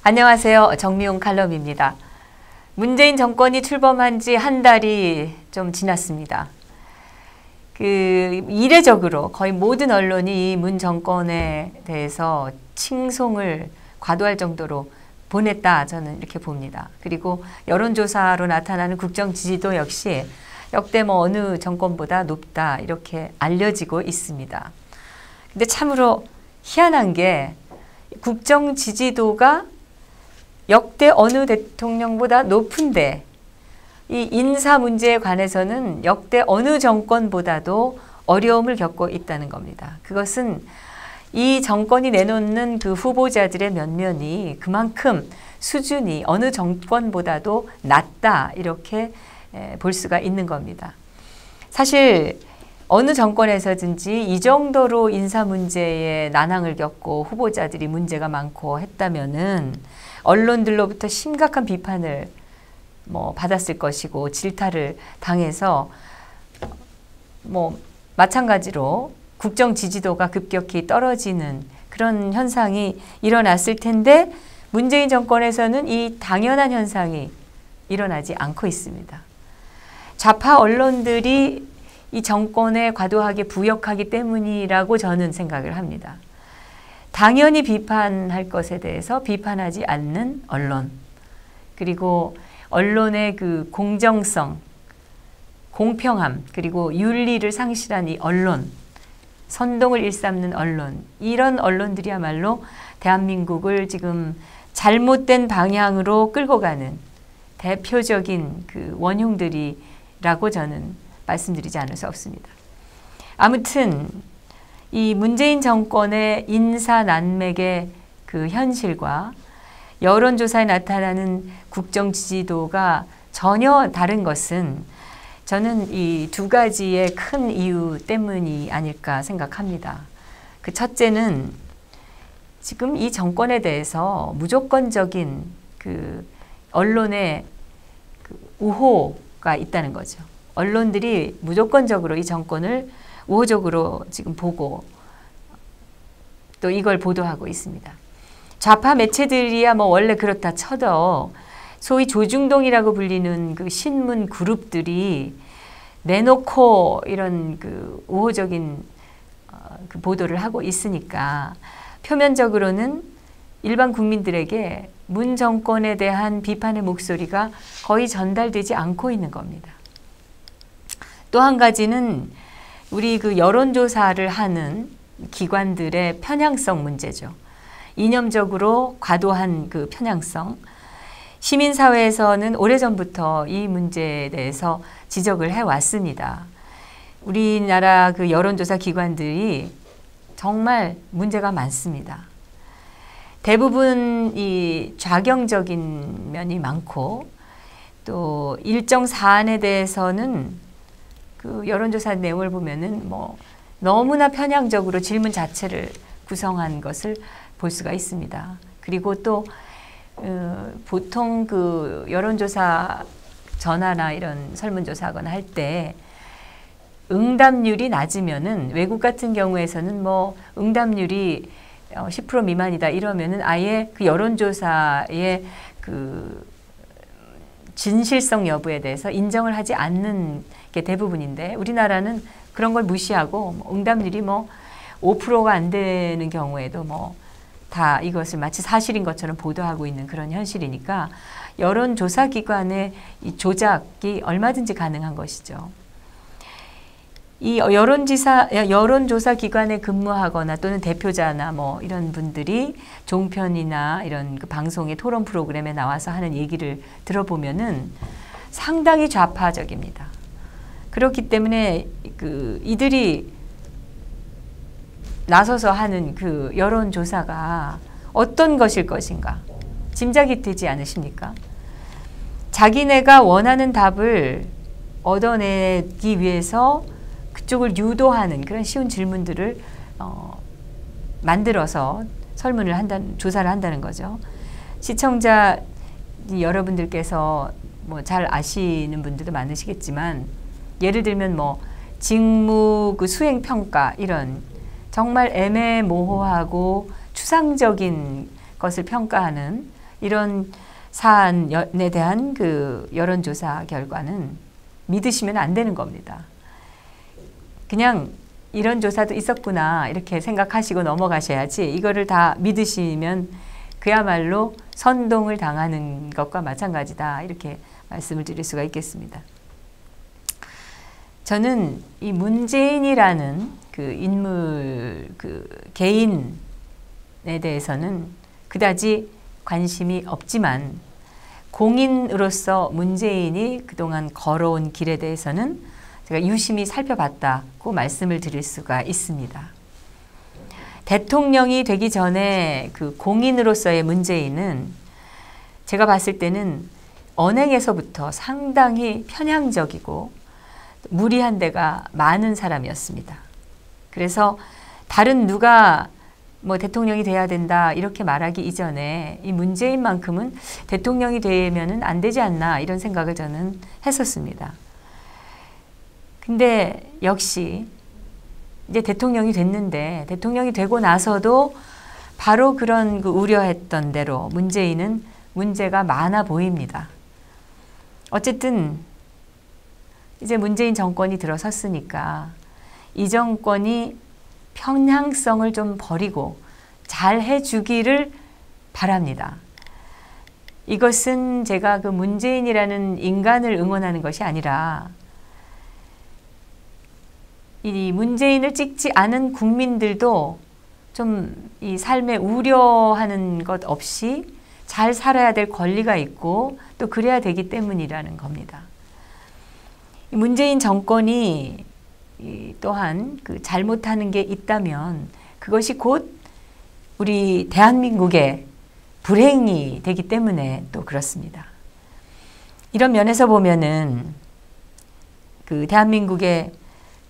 안녕하세요. 정미용 칼럼입니다. 문재인 정권이 출범한 지 한 달이 좀 지났습니다. 이례적으로 거의 모든 언론이 이 문 정권에 대해서 칭송을 과도할 정도로 보냈다, 저는 이렇게 봅니다. 그리고 여론조사로 나타나는 국정 지지도 역시 역대 어느 정권보다 높다, 이렇게 알려지고 있습니다. 근데 참으로 희한한 게 국정 지지도가 역대 어느 대통령보다 높은데 이 인사 문제에 관해서는 역대 어느 정권보다도 어려움을 겪고 있다는 겁니다. 그것은 이 정권이 내놓는 그 후보자들의 면면이 그만큼 수준이 어느 정권보다도 낮다, 이렇게 볼 수가 있는 겁니다. 사실 어느 정권에서든지 이 정도로 인사 문제에 난항을 겪고 후보자들이 문제가 많고 했다면은 언론들로부터 심각한 비판을 받았을 것이고 질타를 당해서 마찬가지로 국정 지지도가 급격히 떨어지는 그런 현상이 일어났을 텐데 문재인 정권에서는 이 당연한 현상이 일어나지 않고 있습니다. 좌파 언론들이 이 정권에 과도하게 부역하기 때문이라고 저는 생각을 합니다. 당연히 비판할 것에 대해서 비판하지 않는 언론, 그리고 언론의 그 공정성, 공평함, 그리고 윤리를 상실한 이 언론, 선동을 일삼는 언론, 이런 언론들이야말로 대한민국을 지금 잘못된 방향으로 끌고 가는 대표적인 그 원흉들이라고 저는 말씀드리지 않을 수 없습니다. 아무튼 이 문재인 정권의 인사 난맥의 그 현실과 여론조사에 나타나는 국정 지지도가 전혀 다른 것은 저는 이 두 가지의 큰 이유 때문이 아닐까 생각합니다. 그 첫째는 지금 이 정권에 대해서 무조건적인 그 언론의 그 우호가 있다는 거죠. 언론들이 무조건적으로 이 정권을 우호적으로 지금 보고 또 이걸 보도하고 있습니다. 좌파 매체들이야 원래 그렇다 쳐도 소위 조중동이라고 불리는 그 신문 그룹들이 내놓고 이런 그 우호적인 그 보도를 하고 있으니까 표면적으로는 일반 국민들에게 문 정권에 대한 비판의 목소리가 거의 전달되지 않고 있는 겁니다. 또 한 가지는 우리 그 여론조사를 하는 기관들의 편향성 문제죠. 이념적으로 과도한 그 편향성. 시민사회에서는 오래전부터 이 문제에 대해서 지적을 해왔습니다. 우리나라 그 여론조사 기관들이 정말 문제가 많습니다. 대부분 이 좌경적인 면이 많고 또 일정 사안에 대해서는 그 여론조사 내용을 보면은 너무나 편향적으로 질문 자체를 구성한 것을 볼 수가 있습니다. 그리고 또 보통 그 여론조사 전화나 이런 설문조사하거나 할 때 응답률이 낮으면은 외국 같은 경우에서는 응답률이 10% 미만이다 이러면은 아예 그 여론조사의 그 진실성 여부에 대해서 인정을 하지 않는 게 대부분인데 우리나라는 그런 걸 무시하고 응답률이 5%가 안 되는 경우에도 다 이것을 마치 사실인 것처럼 보도하고 있는 그런 현실이니까 여론조사 기관의 이 조작이 얼마든지 가능한 것이죠. 이 여론조사 기관에 근무하거나 또는 대표자나 이런 분들이 종편이나 이런 그 방송의 토론 프로그램에 나와서 하는 얘기를 들어보면은 상당히 좌파적입니다. 그렇기 때문에 이들이 나서서 하는 그 여론조사가 어떤 것일 것인가 짐작이 되지 않으십니까? 자기네가 원하는 답을 얻어내기 위해서 그쪽을 유도하는 그런 쉬운 질문들을 만들어서 조사를 한다는 거죠. 시청자 여러분들께서 잘 아시는 분들도 많으시겠지만 예를 들면 직무 그 수행 평가 이런 정말 애매모호하고 추상적인 것을 평가하는 이런 사안에 대한 그 여론조사 결과는 믿으시면 안 되는 겁니다. 그냥 이런 조사도 있었구나 이렇게 생각하시고 넘어가셔야지 이거를 다 믿으시면 그야말로 선동을 당하는 것과 마찬가지다 이렇게 말씀을 드릴 수가 있겠습니다. 저는 이 문재인이라는 그 인물, 그 개인에 대해서는 그다지 관심이 없지만 공인으로서 문재인이 그동안 걸어온 길에 대해서는 제가 유심히 살펴봤다고 말씀을 드릴 수가 있습니다. 대통령이 되기 전에 그 공인으로서의 문재인은 제가 봤을 때는 언행에서부터 상당히 편향적이고 무리한 데가 많은 사람이었습니다. 그래서 다른 누가 뭐 대통령이 돼야 된다 이렇게 말하기 이전에 이 문재인만큼은 대통령이 되면은 안 되지 않나 이런 생각을 저는 했었습니다. 근데 역시 이제 대통령이 됐는데 대통령이 되고 나서도 바로 그런 그 우려했던 대로 문재인은 문제가 많아 보입니다. 어쨌든 이제 문재인 정권이 들어섰으니까 이 정권이 편향성을 좀 버리고 잘 해주기를 바랍니다. 이것은 제가 그 문재인이라는 인간을 응원하는 것이 아니라 이 문재인을 찍지 않은 국민들도 좀 이 삶에 우려하는 것 없이 잘 살아야 될 권리가 있고 또 그래야 되기 때문이라는 겁니다. 문재인 정권이 또한 그 잘못하는 게 있다면 그것이 곧 우리 대한민국의 불행이 되기 때문에 또 그렇습니다. 이런 면에서 보면은 그 대한민국의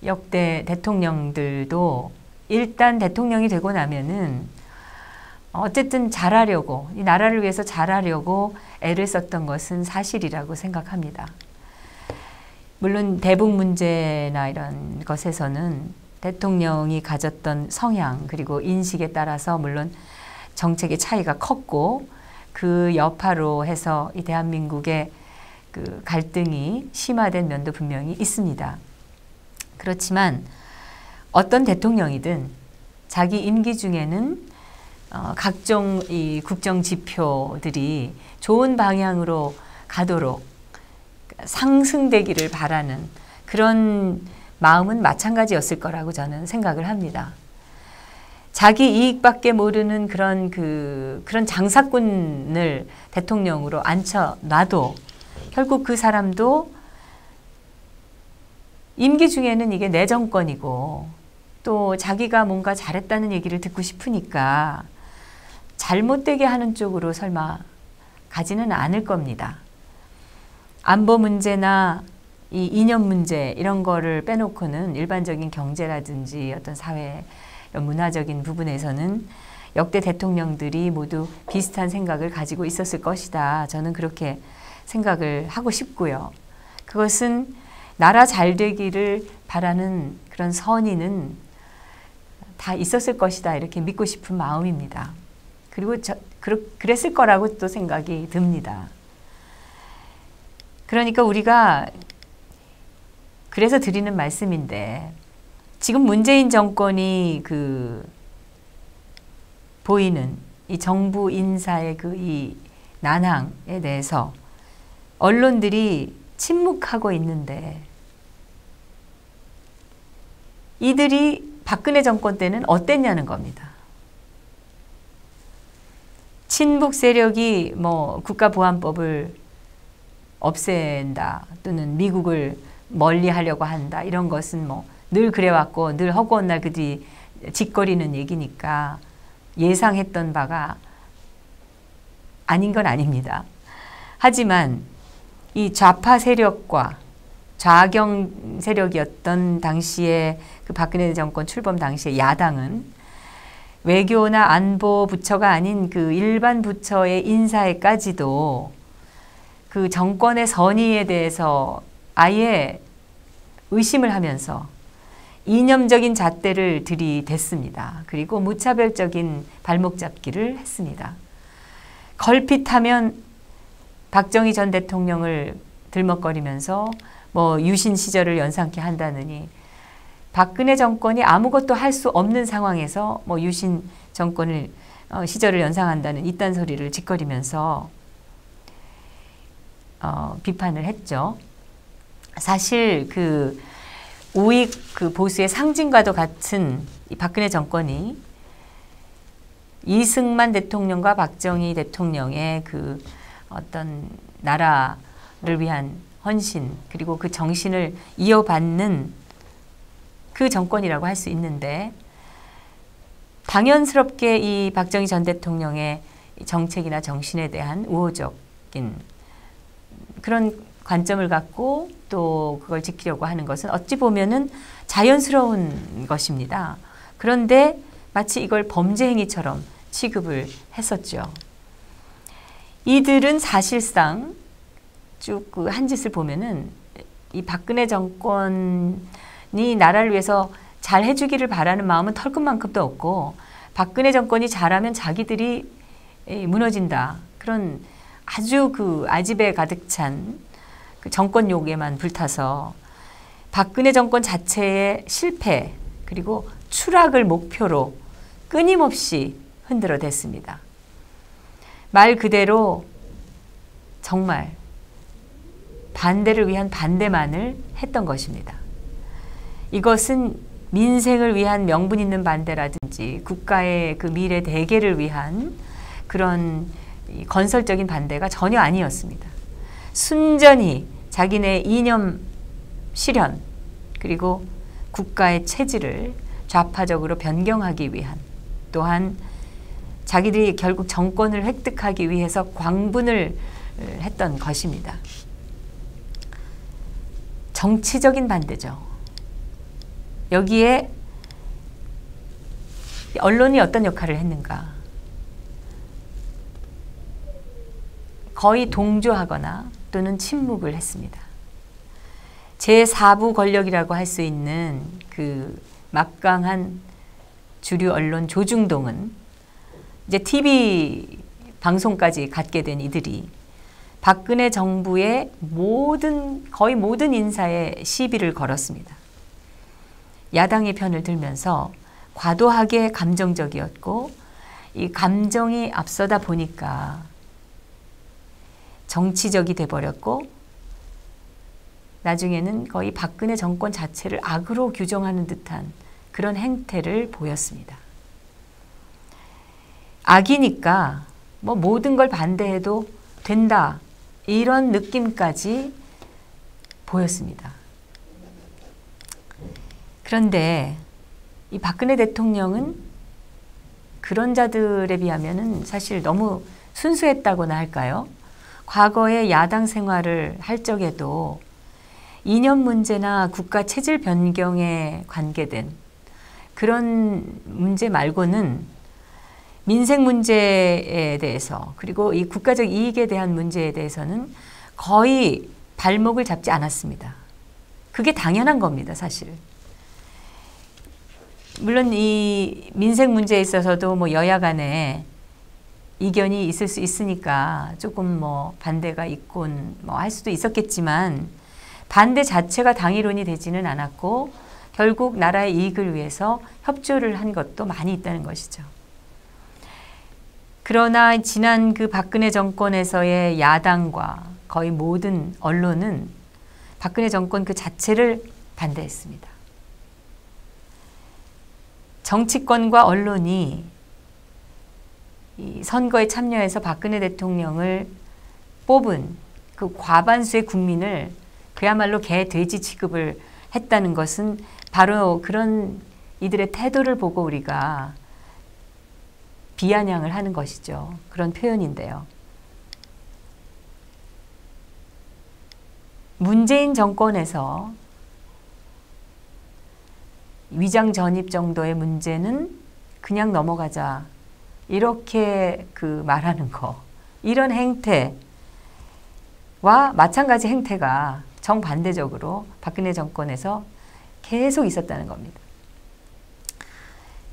역대 대통령들도 일단 대통령이 되고 나면은 어쨌든 잘하려고 이 나라를 위해서 잘하려고 애를 썼던 것은 사실이라고 생각합니다. 물론 대북 문제나 이런 것에서는 대통령이 가졌던 성향 그리고 인식에 따라서 물론 정책의 차이가 컸고 그 여파로 해서 이 대한민국의 그 갈등이 심화된 면도 분명히 있습니다. 그렇지만 어떤 대통령이든 자기 임기 중에는 각종 이 국정 지표들이 좋은 방향으로 가도록 상승되기를 바라는 그런 마음은 마찬가지였을 거라고 저는 생각을 합니다. 자기 이익밖에 모르는 그런 장사꾼을 대통령으로 앉혀놔도 결국 그 사람도 임기 중에는 이게 내 정권이고 또 자기가 뭔가 잘했다는 얘기를 듣고 싶으니까 잘못되게 하는 쪽으로 설마 가지는 않을 겁니다. 안보 문제나 이 이념 문제 이런 거를 빼놓고는 일반적인 경제라든지 어떤 사회 문화적인 부분에서는 역대 대통령들이 모두 비슷한 생각을 가지고 있었을 것이다. 저는 그렇게 생각을 하고 싶고요. 그것은 나라 잘 되기를 바라는 그런 선의는 다 있었을 것이다. 이렇게 믿고 싶은 마음입니다. 그리고 그랬을 거라고 또 생각이 듭니다. 그러니까 우리가 그래서 드리는 말씀인데 지금 문재인 정권이 보이는 이 정부 인사의 이 난항에 대해서 언론들이 침묵하고 있는데 이들이 박근혜 정권 때는 어땠냐는 겁니다. 친북 세력이 뭐 국가보안법을 없앤다 또는 미국을 멀리하려고 한다 이런 것은 뭐 늘 그래왔고 늘 허구한 날 그들이 짓거리는 얘기니까 예상했던 바가 아닌 건 아닙니다. 하지만 이 좌파 세력과 좌경 세력이었던 당시에 그 박근혜 정권 출범 당시에 야당은 외교나 안보 부처가 아닌 그 일반 부처의 인사에까지도 그 정권의 선의에 대해서 아예 의심을 하면서 이념적인 잣대를 들이댔습니다. 그리고 무차별적인 발목 잡기를 했습니다. 걸핏하면 박정희 전 대통령을 들먹거리면서 뭐 유신 시절을 연상케 한다느니 박근혜 정권이 아무것도 할 수 없는 상황에서 뭐 유신 정권을 시절을 연상한다는 이딴 소리를 짓거리면서 비판을 했죠. 사실 그 우익 그 보수의 상징과도 같은 이 박근혜 정권이 이승만 대통령과 박정희 대통령의 그 어떤 나라를 위한 헌신 그리고 그 정신을 이어받는 그 정권이라고 할 수 있는데 당연스럽게 이 박정희 전 대통령의 정책이나 정신에 대한 우호적인 그런 관점을 갖고 또 그걸 지키려고 하는 것은 어찌 보면은 자연스러운 것입니다. 그런데 마치 이걸 범죄 행위처럼 취급을 했었죠. 이들은 사실상 쭉 그 한 짓을 보면은 이 박근혜 정권이 나라를 위해서 잘 해주기를 바라는 마음은 털끝만큼도 없고 박근혜 정권이 잘하면 자기들이 무너진다. 그런 아주 그 아집에 가득 찬 그 정권욕에만 불타서 박근혜 정권 자체의 실패 그리고 추락을 목표로 끊임없이 흔들어댔습니다. 말 그대로 정말 반대를 위한 반대만을 했던 것입니다. 이것은 민생을 위한 명분 있는 반대라든지 국가의 그 미래 대계를 위한 그런 건설적인 반대가 전혀 아니었습니다. 순전히 자기네 이념 실현 그리고 국가의 체질을 좌파적으로 변경하기 위한 또한 자기들이 결국 정권을 획득하기 위해서 광분을 했던 것입니다. 정치적인 반대죠. 여기에 언론이 어떤 역할을 했는가? 거의 동조하거나 또는 침묵을 했습니다. 제4부 권력이라고 할 수 있는 그 막강한 주류 언론 조중동은 이제 TV 방송까지 갖게 된 이들이 박근혜 정부의 거의 모든 인사에 시비를 걸었습니다. 야당의 편을 들면서 과도하게 감정적이었고 이 감정이 앞서다 보니까 정치적이 돼버렸고 나중에는 거의 박근혜 정권 자체를 악으로 규정하는 듯한 그런 행태를 보였습니다. 악이니까 뭐 모든 걸 반대해도 된다 이런 느낌까지 보였습니다. 그런데 이 박근혜 대통령은 그런 자들에 비하면은 사실 너무 순수했다고나 할까요? 과거에 야당 생활을 할 적에도 이념 문제나 국가 체질 변경에 관계된 그런 문제 말고는 민생 문제에 대해서 그리고 이 국가적 이익에 대한 문제에 대해서는 거의 발목을 잡지 않았습니다. 그게 당연한 겁니다, 사실. 물론 이 민생 문제에 있어서도 뭐 여야 간에 이견이 있을 수 있으니까 조금 뭐 반대가 있곤 뭐 할 수도 있었겠지만 반대 자체가 당위론이 되지는 않았고 결국 나라의 이익을 위해서 협조를 한 것도 많이 있다는 것이죠. 그러나 지난 그 박근혜 정권에서의 야당과 거의 모든 언론은 박근혜 정권 그 자체를 반대했습니다. 정치권과 언론이 이 선거에 참여해서 박근혜 대통령을 뽑은 그 과반수의 국민을 그야말로 개, 돼지 취급을 했다는 것은 바로 그런 이들의 태도를 보고 우리가 비아냥을 하는 것이죠. 그런 표현인데요. 문재인 정권에서 위장 전입 정도의 문제는 그냥 넘어가자 이렇게 그 말하는 거 이런 행태와 마찬가지 행태가 정반대적으로 박근혜 정권에서 계속 있었다는 겁니다.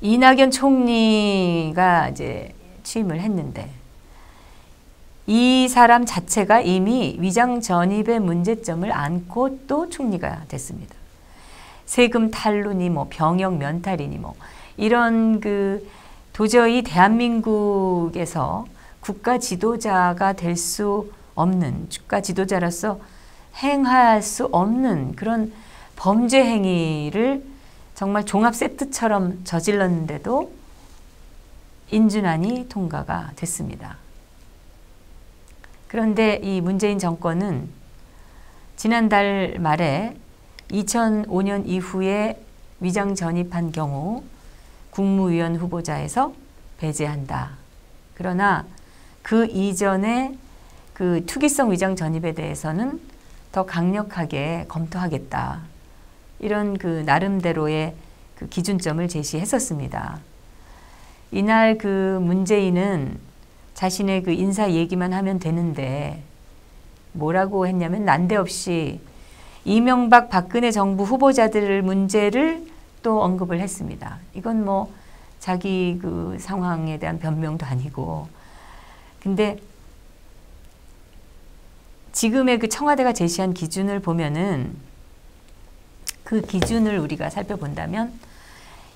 이낙연 총리가 이제 취임을 했는데 이 사람 자체가 이미 위장 전입의 문제점을 안고 또 총리가 됐습니다. 세금 탈루니 뭐 병역 면탈이니 뭐 이런 그 도저히 대한민국에서 국가 지도자가 될 수 없는, 국가 지도자로서 행할 수 없는 그런 범죄 행위를 정말 종합 세트처럼 저질렀는데도 인준안이 통과가 됐습니다. 그런데 이 문재인 정권은 지난달 말에 2005년 이후에 위장 전입한 경우 국무위원 후보자에서 배제한다. 그러나 그 이전에 그 투기성 위장 전입에 대해서는 더 강력하게 검토하겠다. 이런 그 나름대로의 그 기준점을 제시했었습니다. 이날 그 문재인은 자신의 그 인사 얘기만 하면 되는데 뭐라고 했냐면 난데없이 이명박 박근혜 정부 후보자들 문제를 또 언급을 했습니다. 이건 뭐 자기 그 상황에 대한 변명도 아니고, 근데 지금의 그 청와대가 제시한 기준을 보면은 그 기준을 우리가 살펴본다면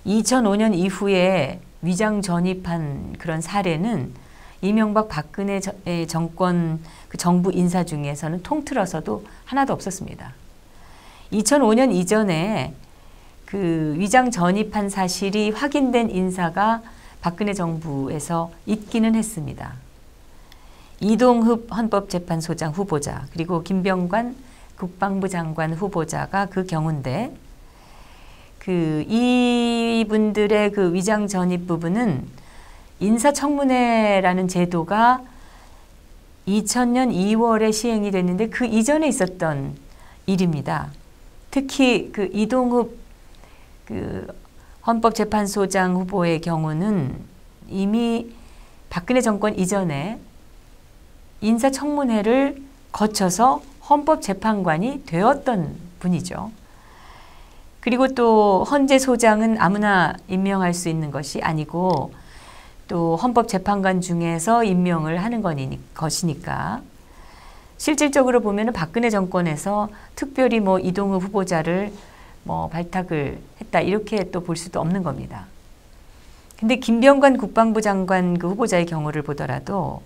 2005년 이후에 위장 전입한 그런 사례는 이명박 박근혜 정권 그 정부 인사 중에서는 통틀어서도 하나도 없었습니다. 2005년 이전에 그 위장 전입한 사실이 확인된 인사가 박근혜 정부에서 있기는 했습니다. 이동흡 헌법재판소장 후보자, 그리고 김병관 국방부 장관 후보자가 그 경우인데, 그 이분들의 그 위장 전입 부분은 인사청문회라는 제도가 2000년 2월에 시행이 됐는데 그 이전에 있었던 일입니다. 특히 그 이동흡 그 헌법재판소장 후보의 경우는 이미 박근혜 정권 이전에 인사청문회를 거쳐서 헌법재판관이 되었던 분이죠. 그리고 또 헌재 소장은 아무나 임명할 수 있는 것이 아니고 또 헌법재판관 중에서 임명을 하는 것이니까 실질적으로 보면 박근혜 정권에서 특별히 뭐 이동흡 후보자를 뭐 발탁을 했다 이렇게 또 볼 수도 없는 겁니다. 근데 김병관 국방부 장관 그 후보자의 경우를 보더라도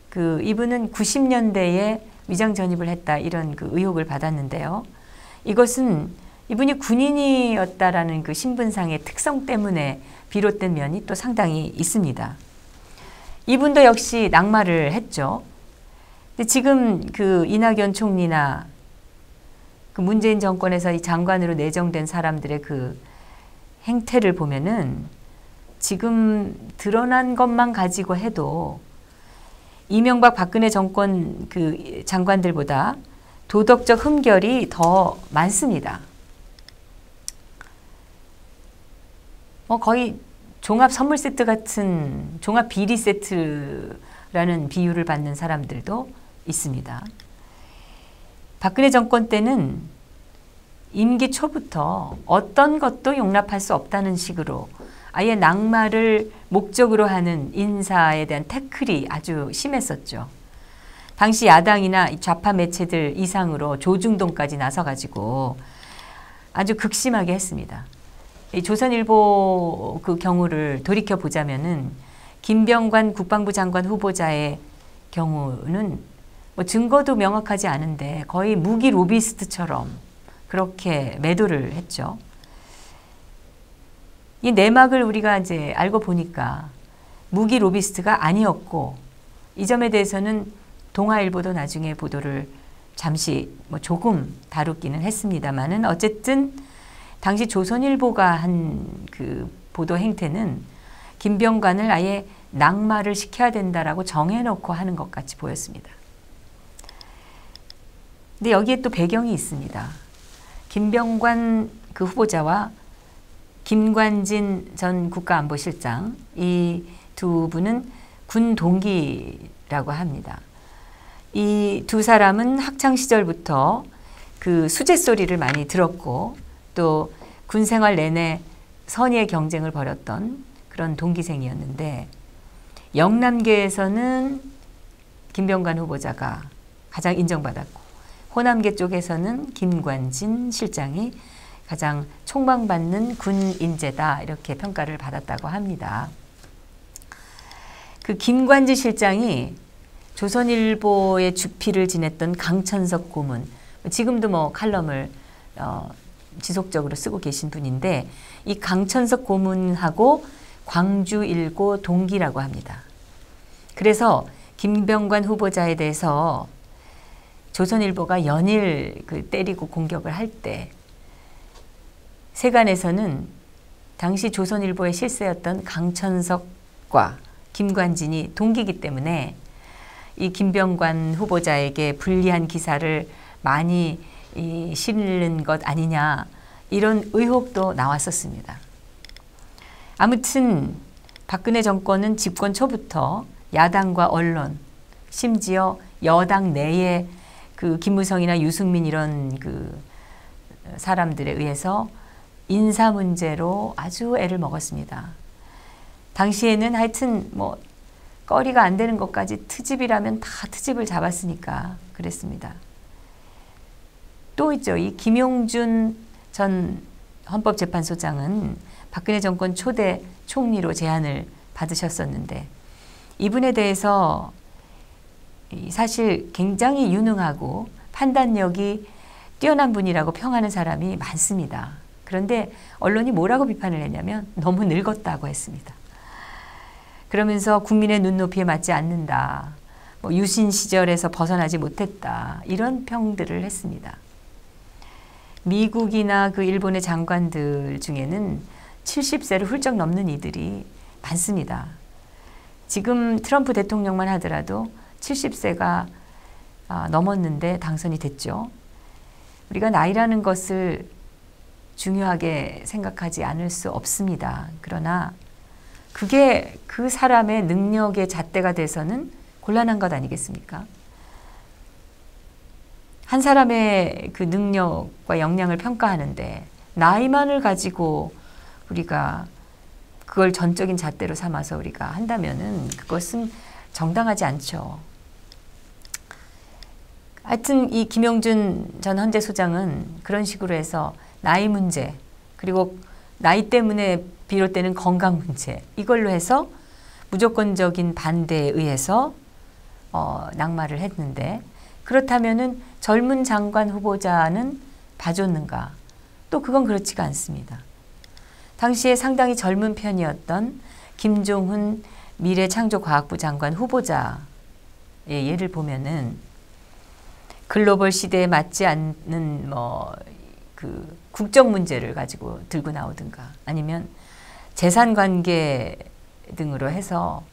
그 이분은 90년대에 위장 전입을 했다 이런 그 의혹을 받았는데요. 이것은 이분이 군인이었다라는 그 신분상의 특성 때문에 비롯된 면이 또 상당히 있습니다. 이분도 역시 낙마를 했죠. 근데 지금 그 이낙연 총리나 그 문재인 정권에서 이 장관으로 내정된 사람들의 그 행태를 보면은 지금 드러난 것만 가지고 해도 이명박 박근혜 정권 그 장관들보다 도덕적 흠결이 더 많습니다. 거의 종합 선물 세트 같은 종합 비리 세트라는 비유를 받는 사람들도 있습니다. 박근혜 정권 때는 임기 초부터 어떤 것도 용납할 수 없다는 식으로 아예 낙마를 목적으로 하는 인사에 대한 태클이 아주 심했었죠. 당시 야당이나 좌파 매체들 이상으로 조중동까지 나서가지고 아주 극심하게 했습니다. 이 조선일보 그 경우를 돌이켜 보자면은 김병관 국방부 장관 후보자의 경우는 뭐 증거도 명확하지 않은데 거의 무기 로비스트처럼 그렇게 매도를 했죠. 이 내막을 우리가 이제 알고 보니까 무기 로비스트가 아니었고, 이 점에 대해서는 동아일보도 나중에 보도를 잠시 뭐 조금 다루기는 했습니다만은 어쨌든 당시 조선일보가 한 그 보도 행태는 김병관을 아예 낙마를 시켜야 된다라고 정해놓고 하는 것 같이 보였습니다. 근데 여기에 또 배경이 있습니다. 김병관 그 후보자와 김관진 전 국가안보실장, 이 두 분은 군 동기라고 합니다. 이 두 사람은 학창 시절부터 그 수재소리를 많이 들었고 또 군 생활 내내 선의의 경쟁을 벌였던 그런 동기생이었는데, 영남계에서는 김병관 후보자가 가장 인정받았고, 호남계 쪽에서는 김관진 실장이 가장 촉망받는 군 인재다 이렇게 평가를 받았다고 합니다. 그 김관진 실장이 조선일보의 주필을 지냈던 강천석 고문, 지금도 뭐 칼럼을 지속적으로 쓰고 계신 분인데, 이 강천석 고문하고 광주일고 동기라고 합니다. 그래서 김병관 후보자에 대해서 조선일보가 연일 때리고 공격을 할 때 세간에서는 당시 조선일보의 실세였던 강천석과 김관진이 동기이기 때문에 이 김병관 후보자에게 불리한 기사를 많이 실는 것 아니냐, 이런 의혹도 나왔었습니다. 아무튼 박근혜 정권은 집권 초부터 야당과 언론, 심지어 여당 내에 그 김무성이나 유승민 이런 그 사람들에 의해서 인사 문제로 아주 애를 먹었습니다. 당시에는 하여튼 뭐 거리가 안 되는 것까지 트집이라면 다 트집을 잡았으니까 그랬습니다. 또 있죠. 이 김용준 전 헌법재판소장은 박근혜 정권 초대 총리로 제안을 받으셨었는데, 이분에 대해서 사실 굉장히 유능하고 판단력이 뛰어난 분이라고 평하는 사람이 많습니다. 그런데 언론이 뭐라고 비판을 했냐면 너무 늙었다고 했습니다. 그러면서 국민의 눈높이에 맞지 않는다, 뭐 유신 시절에서 벗어나지 못했다, 이런 평들을 했습니다. 미국이나 그 일본의 장관들 중에는 70세를 훌쩍 넘는 이들이 많습니다. 지금 트럼프 대통령만 하더라도 70세가 넘었는데 당선이 됐죠. 우리가 나이라는 것을 중요하게 생각하지 않을 수 없습니다. 그러나 그게 그 사람의 능력의 잣대가 돼서는 곤란한 것 아니겠습니까? 한 사람의 그 능력과 역량을 평가하는데 나이만을 가지고 우리가 그걸 전적인 잣대로 삼아서 우리가 한다면은 그것은 정당하지 않죠. 하여튼 이 김용준 전 헌재소장은 그런 식으로 해서 나이 문제, 그리고 나이 때문에 비롯되는 건강 문제, 이걸로 해서 무조건적인 반대에 의해서 낙마를 했는데, 그렇다면은 젊은 장관 후보자는 봐줬는가? 또 그건 그렇지가 않습니다. 당시에 상당히 젊은 편이었던 김종훈 미래창조과학부 장관 후보자의 예를 보면은 글로벌 시대에 맞지 않는 그 국적 문제를 가지고 들고 나오든가, 아니면 재산 관계 등으로 해서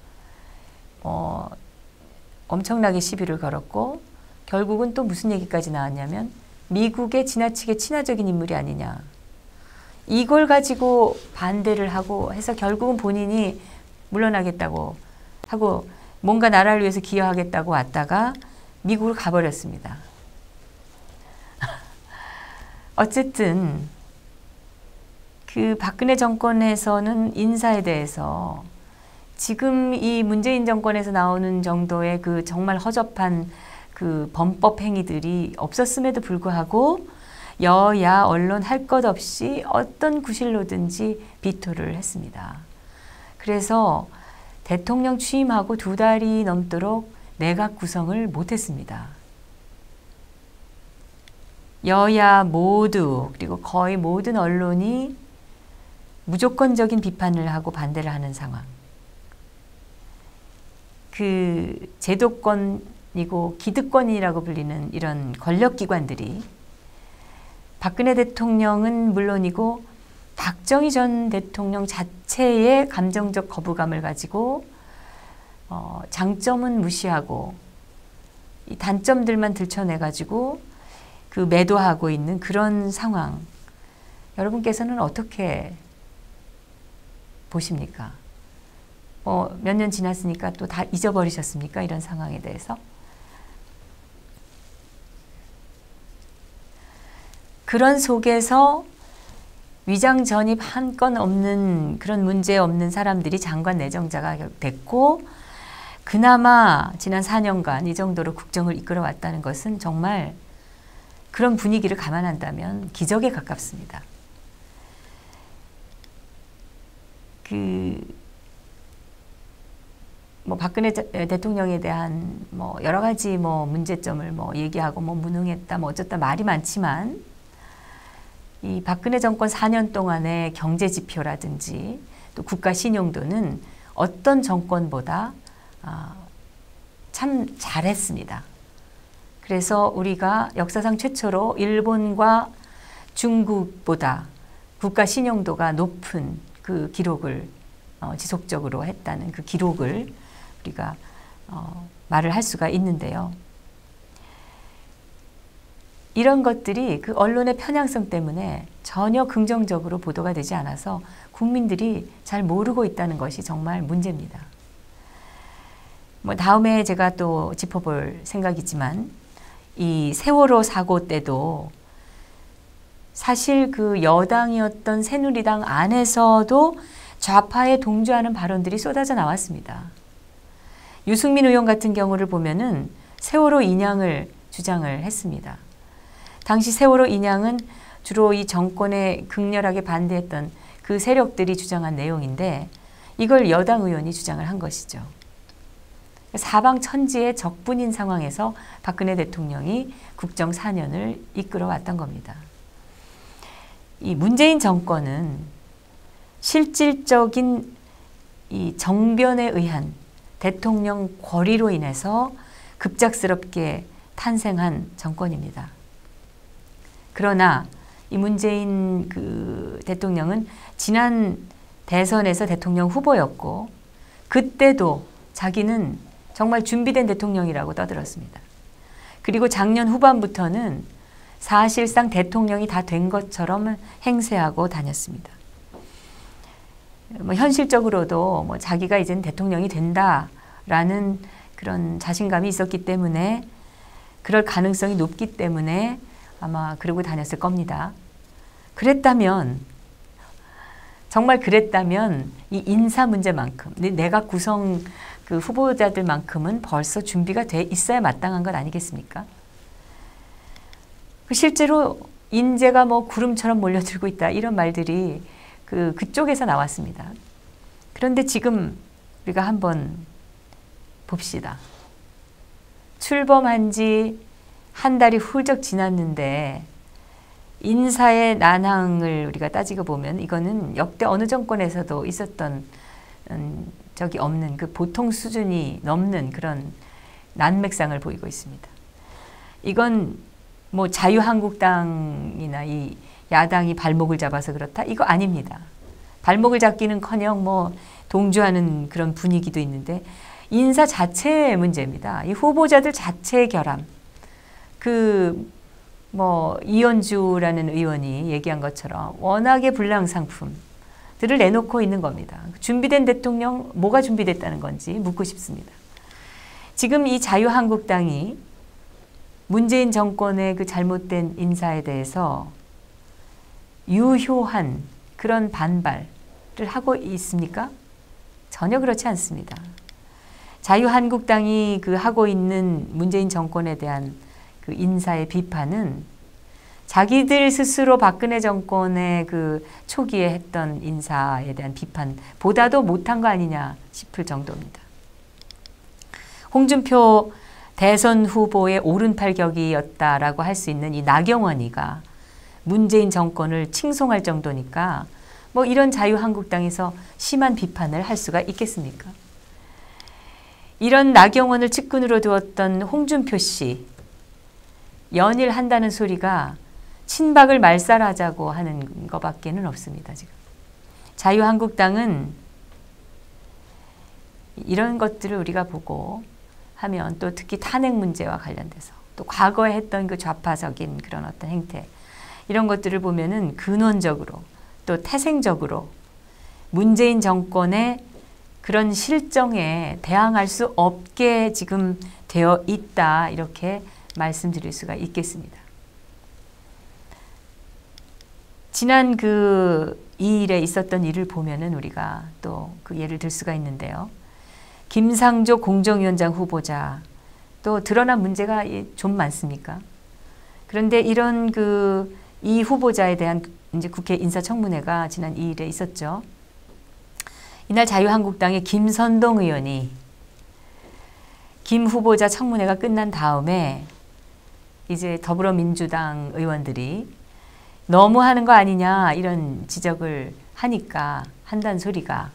엄청나게 시비를 걸었고, 결국은 또 무슨 얘기까지 나왔냐면 미국의 지나치게 친화적인 인물이 아니냐, 이걸 가지고 반대를 하고 해서 결국은 본인이 물러나겠다고 하고 뭔가 나라를 위해서 기여하겠다고 왔다가 미국으로 가버렸습니다. 어쨌든 그 박근혜 정권에서는 인사에 대해서 지금 이 문재인 정권에서 나오는 정도의 그 정말 허접한 그 범법 행위들이 없었음에도 불구하고 여야 언론 할 것 없이 어떤 구실로든지 비토를 했습니다. 그래서 대통령 취임하고 2달이 넘도록 내각 구성을 못했습니다. 여야 모두, 그리고 거의 모든 언론이 무조건적인 비판을 하고 반대를 하는 상황. 그 제도권이고 기득권이라고 불리는 이런 권력기관들이 박근혜 대통령은 물론이고 박정희 전 대통령 자체의 감정적 거부감을 가지고 장점은 무시하고 이 단점들만 들춰내가지고 그 매도하고 있는 그런 상황, 여러분께서는 어떻게 보십니까? 몇 년 지났으니까 또 다 잊어버리셨습니까? 이런 상황에 대해서. 그런 속에서 위장 전입 한 건 없는 그런 문제 없는 사람들이 장관 내정자가 됐고, 그나마 지난 4년간 이 정도로 국정을 이끌어 왔다는 것은 정말 그런 분위기를 감안한다면 기적에 가깝습니다. 박근혜 대통령에 대한 여러 가지 문제점을 얘기하고 무능했다 어쩌다 말이 많지만 이 박근혜 정권 4년 동안의 경제 지표라든지 또 국가 신용도는 어떤 정권보다 참 잘했습니다. 그래서 우리가 역사상 최초로 일본과 중국보다 국가 신용도가 높은 그 기록을 지속적으로 했다는 그 기록을 우리가 말을 할 수가 있는데요. 이런 것들이 그 언론의 편향성 때문에 전혀 긍정적으로 보도가 되지 않아서 국민들이 잘 모르고 있다는 것이 정말 문제입니다. 다음에 제가 또 짚어볼 생각이지만 이 세월호 사고 때도 사실 그 여당이었던 새누리당 안에서도 좌파에 동조하는 발언들이 쏟아져 나왔습니다. 유승민 의원 같은 경우를 보면은 세월호 인양을 주장을 했습니다. 당시 세월호 인양은 주로 이 정권에 극렬하게 반대했던 그 세력들이 주장한 내용인데 이걸 여당 의원이 주장을 한 것이죠. 사방천지의 적분인 상황에서 박근혜 대통령이 국정 4년을 이끌어 왔던 겁니다. 이 문재인 정권은 실질적인 이 정변에 의한 대통령 권위로 인해서 급작스럽게 탄생한 정권입니다. 그러나 이 문재인 대통령은 지난 대선에서 대통령 후보였고 그때도 자기는 정말 준비된 대통령이라고 떠들었습니다. 그리고 작년 후반부터는 사실상 대통령이 다 된 것처럼 행세하고 다녔습니다. 현실적으로도 자기가 이제는 대통령이 된다라는 그런 자신감이 있었기 때문에 그럴 가능성이 높기 때문에 아마 그러고 다녔을 겁니다. 정말 그랬다면 이 인사 문제만큼 내각 구성 그 후보자들만큼은 벌써 준비가 돼 있어야 마땅한 것 아니겠습니까? 실제로 인재가 구름처럼 몰려들고 있다 이런 말들이 그쪽에서 나왔습니다. 그런데 지금 우리가 한번 봅시다. 출범한 지 한 달이 훌쩍 지났는데 인사의 난항을 우리가 따지고 보면 이거는 역대 어느 정권에서도 있었던 적이 없는 그 보통 수준이 넘는 그런 난맥상을 보이고 있습니다. 이건 자유한국당이나 이 야당이 발목을 잡아서 그렇다? 이거 아닙니다. 발목을 잡기는커녕 동조하는 그런 분위기도 있는데 인사 자체의 문제입니다. 이 후보자들 자체의 결함. 이현주라는 의원이 얘기한 것처럼 워낙에 불량 상품들을 내놓고 있는 겁니다. 준비된 대통령 뭐가 준비됐다는 건지 묻고 싶습니다. 지금 이 자유한국당이 문재인 정권의 그 잘못된 인사에 대해서 유효한 그런 반발을 하고 있습니까? 전혀 그렇지 않습니다. 자유한국당이 하고 있는 문재인 정권에 대한 그 인사의 비판은 자기들 스스로 박근혜 정권의 초기에 했던 인사에 대한 비판보다도 못한 거 아니냐 싶을 정도입니다. 홍준표 대선 후보의 오른팔격이었다라고 할 수 있는 이 나경원이가 문재인 정권을 칭송할 정도니까 이런 자유한국당에서 심한 비판을 할 수가 있겠습니까? 이런 나경원을 측근으로 두었던 홍준표 씨 연일한다는 소리가 친박을 말살하자고 하는 것밖에는 없습니다. 지금 자유한국당은 이런 것들을 우리가 보고 하면 또 특히 탄핵 문제와 관련돼서 또 과거에 했던 그 좌파적인 그런 어떤 행태 이런 것들을 보면은 근원적으로 또 태생적으로 문재인 정권의 그런 실정에 대항할 수 없게 지금 되어 있다 이렇게 말씀드릴 수가 있겠습니다. 지난 2일에 있었던 일을 보면은 우리가 또 그 예를 들 수가 있는데요. 김상조 공정위원장 후보자 또 드러난 문제가 좀 많습니까? 그런데 이런 이 후보자에 대한 이제 국회 인사청문회가 지난 2일에 있었죠. 이날 자유한국당의 김선동 의원이 김 후보자 청문회가 끝난 다음에 이제 더불어민주당 의원들이 너무하는 거 아니냐 이런 지적을 하니까 한다는 소리가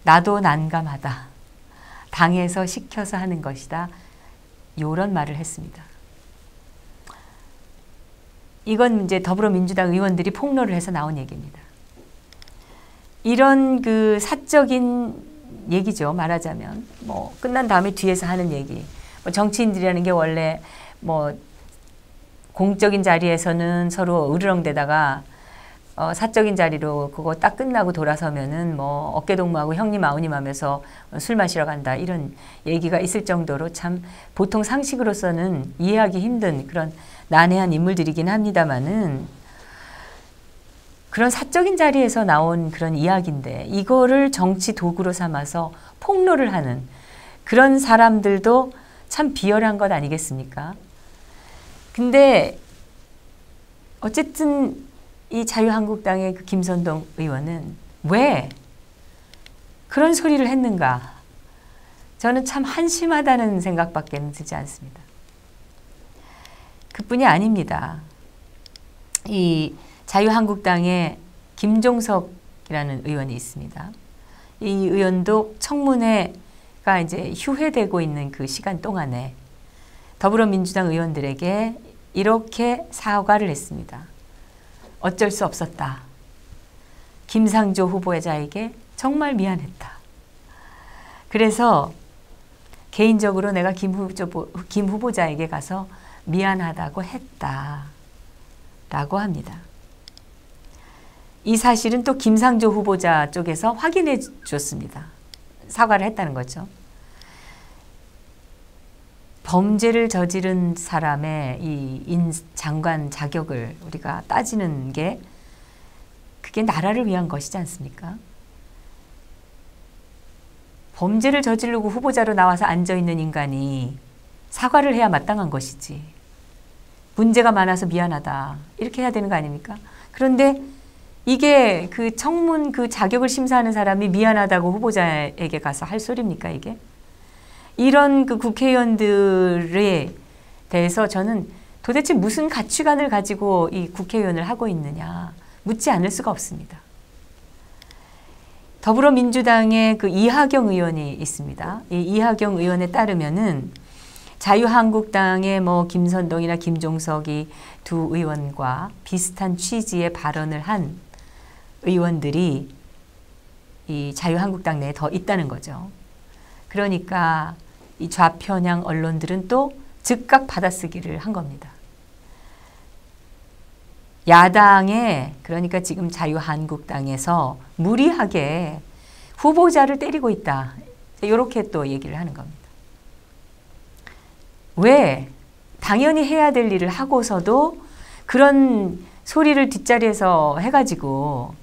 나도 난감하다. 당에서 시켜서 하는 것이다. 이런 말을 했습니다. 이건 이제 더불어민주당 의원들이 폭로를 해서 나온 얘기입니다. 이런 사적인 얘기죠. 말하자면 뭐 끝난 다음에 뒤에서 하는 얘기. 뭐 정치인들이라는 게 원래 뭐 공적인 자리에서는 서로 으르렁대다가 사적인 자리로 그거 딱 끝나고 돌아서면은 뭐 어깨동무하고 형님 아우님 하면서 술 마시러 간다 이런 얘기가 있을 정도로 참 보통 상식으로서는 이해하기 힘든 그런 난해한 인물들이긴 합니다만은 그런 사적인 자리에서 나온 그런 이야기인데 이거를 정치 도구로 삼아서 폭로를 하는 그런 사람들도 참 비열한 것 아니겠습니까? 근데 어쨌든 이 자유한국당의 김선동 의원은 왜 그런 소리를 했는가? 저는 참 한심하다는 생각밖에 들지 않습니다. 그뿐이 아닙니다. 이 자유한국당의 김종석이라는 의원이 있습니다. 이 의원도 청문회가 이제 휴회되고 있는 그 시간 동안에 더불어민주당 의원들에게 이렇게 사과를 했습니다. 어쩔 수 없었다. 김상조 후보자에게 정말 미안했다. 그래서 개인적으로 내가 김 후보자에게 가서 미안하다고 했다. 라고 합니다. 이 사실은 또 김상조 후보자 쪽에서 확인해 줬습니다. 사과를 했다는 거죠. 범죄를 저지른 사람의 이 장관 자격을 우리가 따지는 게 그게 나라를 위한 것이지 않습니까? 범죄를 저지르고 후보자로 나와서 앉아있는 인간이 사과를 해야 마땅한 것이지. 문제가 많아서 미안하다. 이렇게 해야 되는 거 아닙니까? 그런데 이게 그 청문 그 자격을 심사하는 사람이 미안하다고 후보자에게 가서 할 소리입니까, 이게? 이런 그 국회의원들에 대해서 저는 도대체 무슨 가치관을 가지고 이 국회의원을 하고 있느냐 묻지 않을 수가 없습니다. 더불어민주당의 그 이하경 의원이 있습니다. 이 이하경 의원에 따르면은 자유한국당의 뭐 김선동이나 김종석이 두 의원과 비슷한 취지의 발언을 한 의원들이 이 자유한국당 내에 더 있다는 거죠. 그러니까 이 좌편향 언론들은 또 즉각 받아쓰기를 한 겁니다. 야당에 그러니까 지금 자유한국당에서 무리하게 후보자를 때리고 있다. 이렇게 또 얘기를 하는 겁니다. 왜? 당연히 해야 될 일을 하고서도 그런 소리를 뒷자리에서 해가지고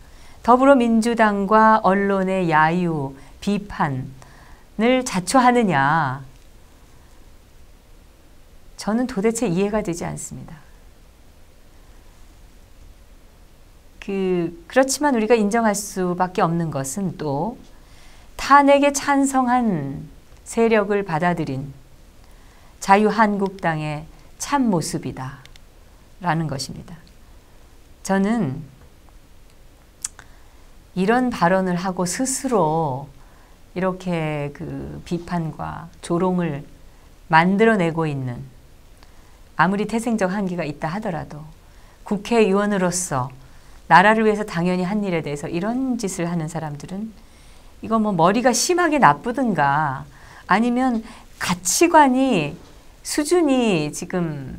더불어민주당과 언론의 야유, 비판을 자초하느냐. 저는 도대체 이해가 되지 않습니다. 그렇지만 우리가 인정할 수밖에 없는 것은 또 탄핵에 찬성한 세력을 받아들인 자유한국당의 참모습이다 라는 것입니다. 저는 이런 발언을 하고 스스로 이렇게 그 비판과 조롱을 만들어내고 있는 아무리 태생적 한계가 있다 하더라도 국회의원으로서 나라를 위해서 당연히 한 일에 대해서 이런 짓을 하는 사람들은 이거 뭐 머리가 심하게 나쁘든가 아니면 가치관이 수준이 지금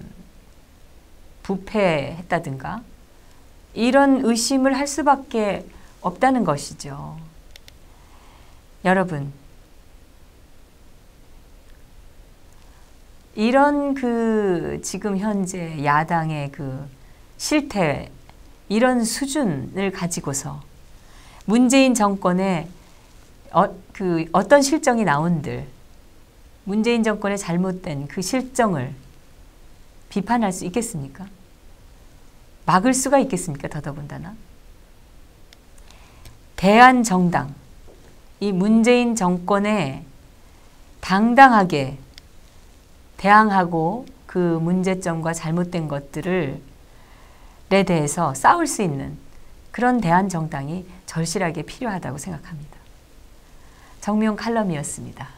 부패했다든가 이런 의심을 할 수밖에 없다는 것이죠. 여러분, 이런 지금 현재 야당의 실태, 이런 수준을 가지고서 문재인 정권의 어떤 실정이 나온들 문재인 정권의 잘못된 그 실정을 비판할 수 있겠습니까? 막을 수가 있겠습니까? 더더군다나. 대한정당, 이 문재인 정권에 당당하게 대항하고 그 문제점과 잘못된 것들에 대해서 싸울 수 있는 그런 대한정당이 절실하게 필요하다고 생각합니다. 정미용 칼럼이었습니다.